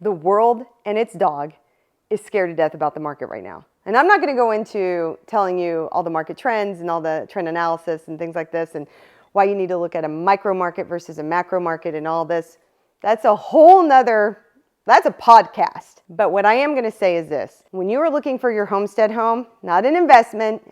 The world and its dog is scared to death about the market right now. And I'm not going to go into telling you all the market trends and all the trend analysis and things like this and why you need to look at a micro market versus a macro market and all this. That's a whole nother, that's a podcast. But what I am going to say is this. When you are looking for your homestead home, not an investment,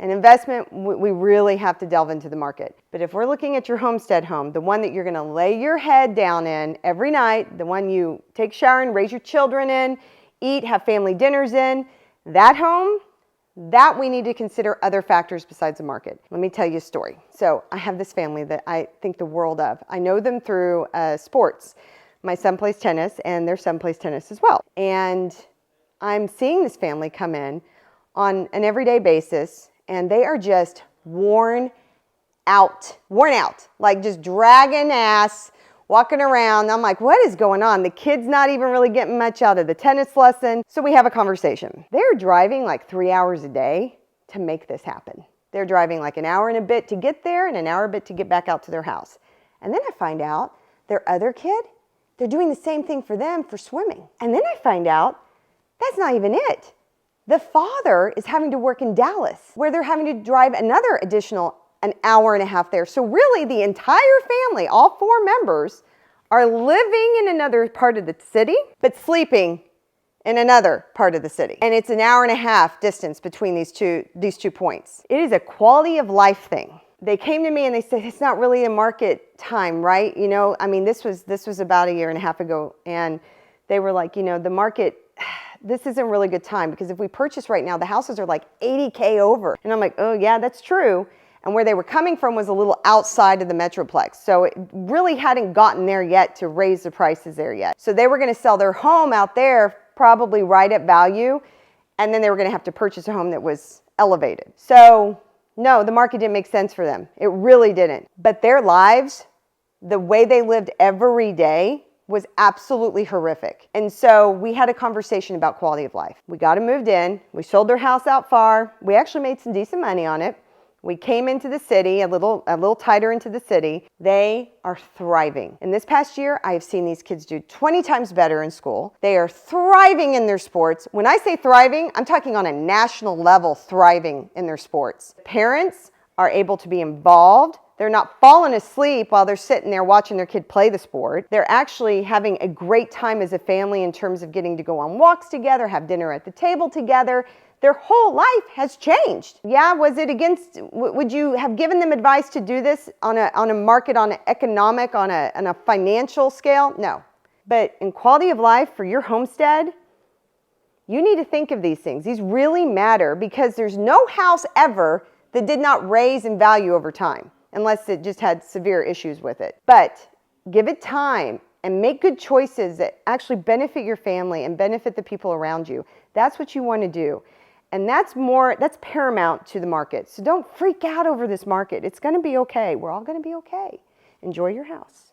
we really have to delve into the market. But if we're looking at your homestead home, the one that you're going to lay your head down in every night, the one you take a shower in, raise your children in, eat, have family dinners in, that home, that we need to consider other factors besides the market. Let me tell you a story. So I have this family that I think the world of. I know them through sports. My son plays tennis and their son plays tennis as well. And I'm seeing this family come in on an everyday basis and they are just worn out, like just dragging ass, walking around. I'm like, what is going on? The kid's not even really getting much out of the tennis lesson. So we have a conversation. They're driving like 3 hours a day to make this happen. They're driving like an hour and a bit to get there and an hour and a bit to get back out to their house. And then I find out their other kid, they're doing the same thing for them for swimming. And then I find out that's not even it. The father is having to work in Dallas where they're having to drive another additional an hour and a half there. So really the entire family, all 4 members, are living in another part of the city, but sleeping in another part of the city. And it's an hour and a half distance between these two points. It is a quality of life thing. They came to me and they said, it's not really a market time, right? You know, I mean, this was about a year and a half ago. And they were like, you know, the market, this isn't really good time because if we purchase right now, the houses are like 80K over. And I'm like, oh yeah, that's true. And where they were coming from was a little outside of the Metroplex. So it really hadn't gotten there yet to raise the prices there yet. So they were going to sell their home out there probably right at value. And then they were going to have to purchase a home that was elevated. So no, the market didn't make sense for them. It really didn't. But their lives, the way they lived every day was absolutely horrific. And so we had a conversation about quality of life. We got them moved in. We sold their house out far. We actually made some decent money on it. We came into the city, a little tighter into the city. They are thriving. In this past year, I have seen these kids do 20 times better in school. They are thriving in their sports. When I say thriving, I'm talking on a national level, thriving in their sports. Parents are able to be involved. They're not falling asleep while they're sitting there watching their kid play the sport. They're actually having a great time as a family in terms of getting to go on walks together, have dinner at the table together. Their whole life has changed. Yeah, was it against, would you have given them advice to do this on a market, on an economic, on a financial scale? No. But in quality of life for your homestead, you need to think of these things. These really matter because there's no house ever that did not raise in value over time, unless it just had severe issues with it. But give it time and make good choices that actually benefit your family and benefit the people around you. That's what you want to do. And that's paramount to the market. So don't freak out over this market. It's going to be okay. We're all going to be okay. Enjoy your house.